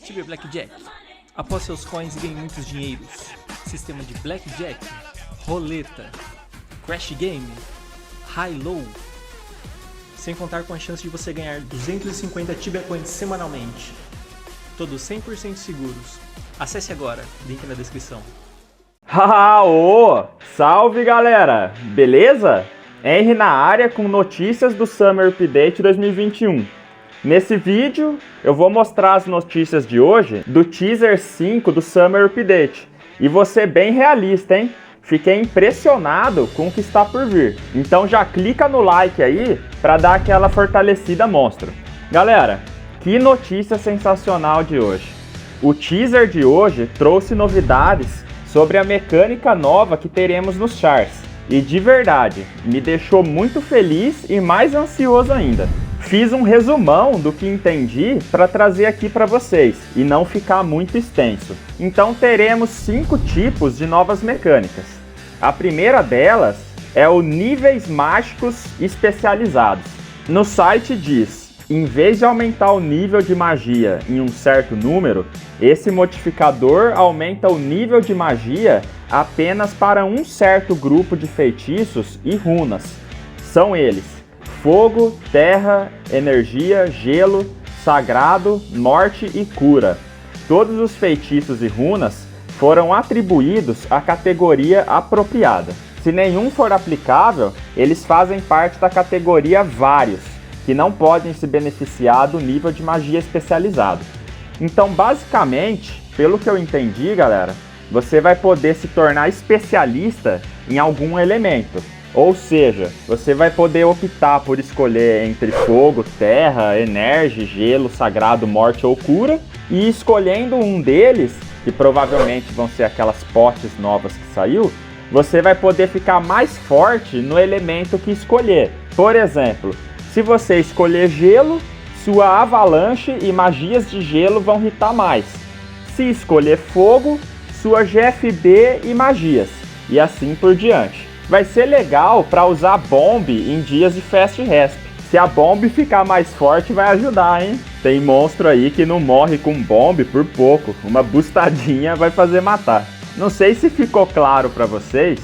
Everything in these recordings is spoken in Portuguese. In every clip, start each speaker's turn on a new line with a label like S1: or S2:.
S1: Tibia Blackjack. Após seus coins e ganhe muitos dinheiros. Sistema de Blackjack, roleta, Crash Game, High-Low. Sem contar com a chance de você ganhar 250 Tibia Coins semanalmente. Todos 100% seguros. Acesse agora, link na descrição.
S2: Ô! Salve galera! Beleza? Henry na área com notícias do Summer Update 2021. Nesse vídeo eu vou mostrar as notícias de hoje do Teaser 5 do Summer Update. E vou ser bem realista, hein? Fiquei impressionado com o que está por vir. Então já clica no like aí para dar aquela fortalecida monstro. Galera, que notícia sensacional de hoje. O teaser de hoje trouxe novidades sobre a mecânica nova que teremos nos chars. E de verdade, me deixou muito feliz e mais ansioso ainda. Fiz um resumão do que entendi para trazer aqui para vocês e não ficar muito extenso. Então teremos 5 tipos de novas mecânicas. A primeira delas é o níveis mágicos especializados. No site diz: em vez de aumentar o nível de magia em um certo número, esse modificador aumenta o nível de magia apenas para um certo grupo de feitiços e runas. São eles: fogo, terra, energia, gelo, sagrado, morte e cura. Todos os feitiços e runas foram atribuídos à categoria apropriada. Se nenhum for aplicável, eles fazem parte da categoria vários, que não podem se beneficiar do nível de magia especializado. Então, basicamente, pelo que eu entendi, galera, você vai poder se tornar especialista em algum elemento. Ou seja, você vai poder optar por escolher entre fogo, terra, energia, gelo, sagrado, morte ou cura. E escolhendo um deles, que provavelmente vão ser aquelas potes novas que saiu, você vai poder ficar mais forte no elemento que escolher. Por exemplo, se você escolher gelo, sua avalanche e magias de gelo vão hitar mais. Se escolher fogo, sua GFB e magias. E assim por diante. Vai ser legal para usar bomb em dias de fast resp. Se a bomb ficar mais forte vai ajudar, hein? Tem monstro aí que não morre com bomb por pouco. Uma boostadinha vai fazer matar. Não sei se ficou claro para vocês,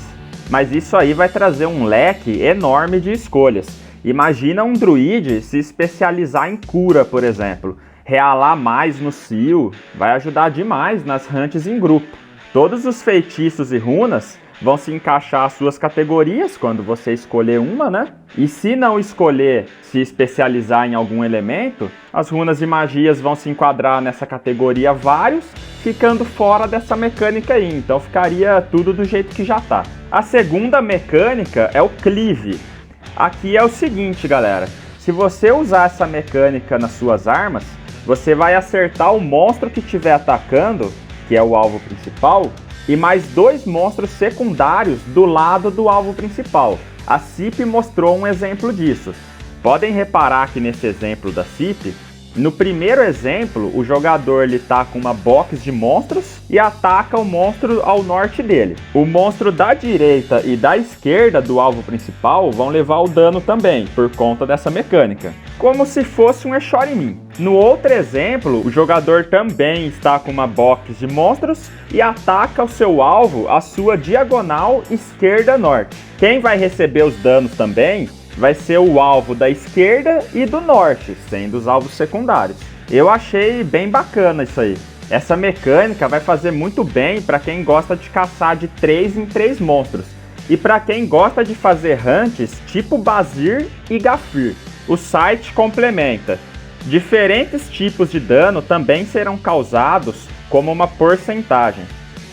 S2: mas isso aí vai trazer um leque enorme de escolhas. Imagina um druide se especializar em cura, por exemplo. Realar mais no seal vai ajudar demais nas hunts em grupo. Todos os feitiços e runas vão se encaixar às suas categorias quando você escolher uma, né? E se não escolher se especializar em algum elemento, as runas e magias vão se enquadrar nessa categoria vários, ficando fora dessa mecânica aí. Então ficaria tudo do jeito que já tá. A segunda mecânica é o cleave. Aqui é o seguinte, galera. Se você usar essa mecânica nas suas armas, você vai acertar o monstro que estiver atacando, que é o alvo principal, e mais 2 monstros secundários do lado do alvo principal. A CIP mostrou um exemplo disso. Podem reparar que nesse exemplo da CIP, no primeiro exemplo, o jogador está com uma box de monstros e ataca o monstro ao norte dele. O monstro da direita e da esquerda do alvo principal vão levar o dano também, por conta dessa mecânica. Como se fosse um Eshorin. No outro exemplo, o jogador também está com uma box de monstros e ataca o seu alvo à sua diagonal esquerda-norte. Quem vai receber os danos também vai ser o alvo da esquerda e do norte, sendo os alvos secundários. Eu achei bem bacana isso aí. Essa mecânica vai fazer muito bem para quem gosta de caçar de 3 em 3 monstros. E para quem gosta de fazer hunts tipo Bazir e Gafir. O site complementa: diferentes tipos de dano também serão causados como uma porcentagem.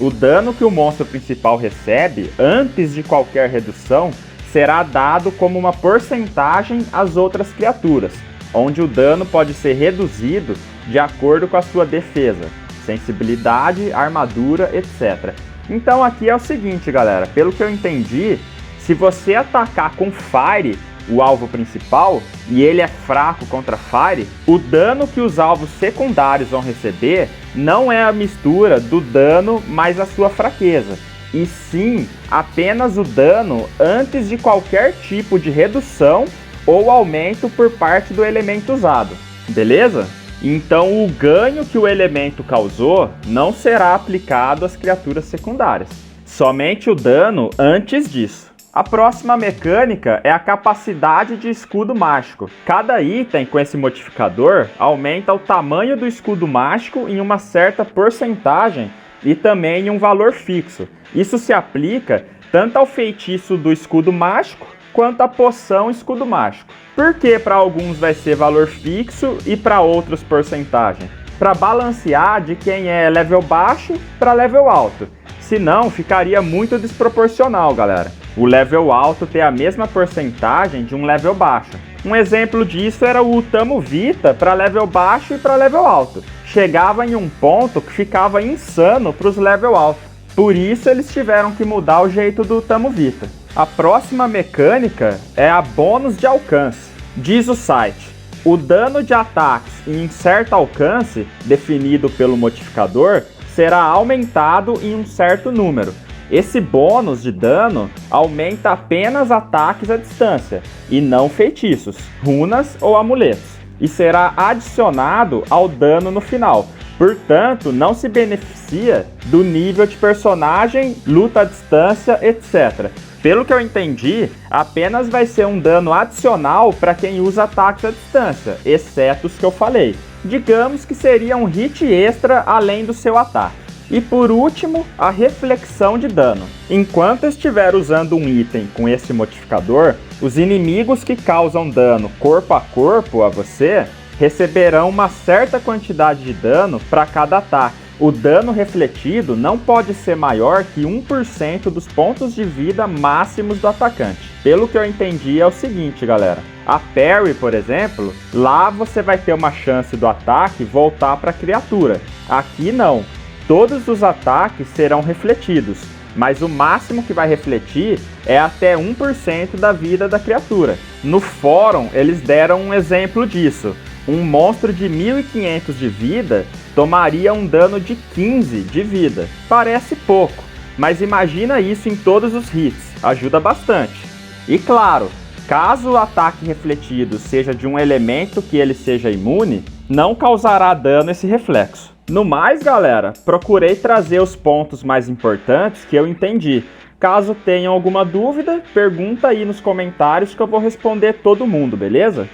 S2: O dano que o monstro principal recebe antes de qualquer redução será dado como uma porcentagem às outras criaturas, onde o dano pode ser reduzido de acordo com a sua defesa, sensibilidade, armadura, etc. Então aqui é o seguinte, galera, pelo que eu entendi, se você atacar com Fire o alvo principal, e ele é fraco contra Fire, o dano que os alvos secundários vão receber não é a mistura do dano mais a sua fraqueza, e sim apenas o dano antes de qualquer tipo de redução ou aumento por parte do elemento usado, beleza? Então o ganho que o elemento causou não será aplicado às criaturas secundárias, somente o dano antes disso. A próxima mecânica é a capacidade de escudo mágico. Cada item com esse modificador aumenta o tamanho do escudo mágico em uma certa porcentagem e também em um valor fixo. Isso se aplica tanto ao feitiço do escudo mágico quanto à poção escudo mágico. Por que para alguns vai ser valor fixo e para outros porcentagem? Para balancear de quem é level baixo para level alto. Senão ficaria muito desproporcional, galera. O level alto ter a mesma porcentagem de um level baixo. Um exemplo disso era o Tamo Vita para level baixo e para level alto. Chegava em um ponto que ficava insano para os level alto. Por isso eles tiveram que mudar o jeito do Tamo Vita. A próxima mecânica é a bônus de alcance. Diz o site: o dano de ataques em certo alcance, definido pelo modificador, será aumentado em um certo número. Esse bônus de dano aumenta apenas ataques à distância, e não feitiços, runas ou amuletos, e será adicionado ao dano no final. Portanto, não se beneficia do nível de personagem, luta à distância, etc. Pelo que eu entendi, apenas vai ser um dano adicional para quem usa ataques à distância, exceto os que eu falei. Digamos que seria um hit extra além do seu ataque. E por último, a reflexão de dano. Enquanto estiver usando um item com esse modificador, os inimigos que causam dano corpo a corpo a você receberão uma certa quantidade de dano para cada ataque. O dano refletido não pode ser maior que 1% dos pontos de vida máximos do atacante. Pelo que eu entendi é o seguinte, galera. A parry, por exemplo, lá você vai ter uma chance do ataque voltar para a criatura. Aqui não. Todos os ataques serão refletidos, mas o máximo que vai refletir é até 1% da vida da criatura. No fórum, eles deram um exemplo disso. Um monstro de 1500 de vida tomaria um dano de 15 de vida. Parece pouco, mas imagina isso em todos os hits, ajuda bastante. E claro, caso o ataque refletido seja de um elemento que ele seja imune, não causará dano esse reflexo. No mais, galera, procurei trazer os pontos mais importantes que eu entendi. Caso tenham alguma dúvida, pergunta aí nos comentários que eu vou responder todo mundo, beleza?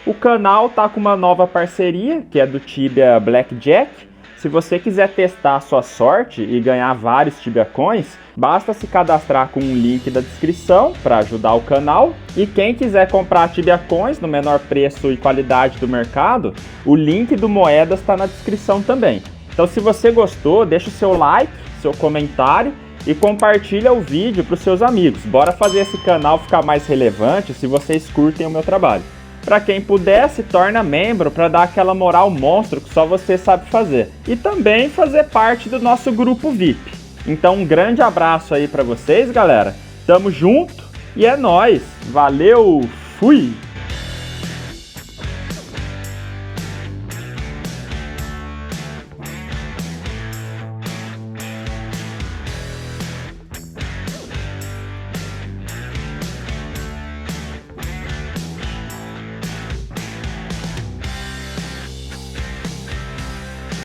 S2: O canal tá com uma nova parceria, que é do Tibia Blackjack. Se você quiser testar a sua sorte e ganhar vários Tibia Coins, basta se cadastrar com um link da descrição para ajudar o canal. E quem quiser comprar Tibia Coins no menor preço e qualidade do mercado, o link do Moedas está na descrição também. Então se você gostou, deixa o seu like, seu comentário e compartilha o vídeo para os seus amigos. Bora fazer esse canal ficar mais relevante se vocês curtem o meu trabalho. Para quem puder, se torna membro para dar aquela moral monstro que só você sabe fazer. E também fazer parte do nosso grupo VIP. Então um grande abraço aí para vocês, galera. Tamo junto e é nóis. Valeu, fui!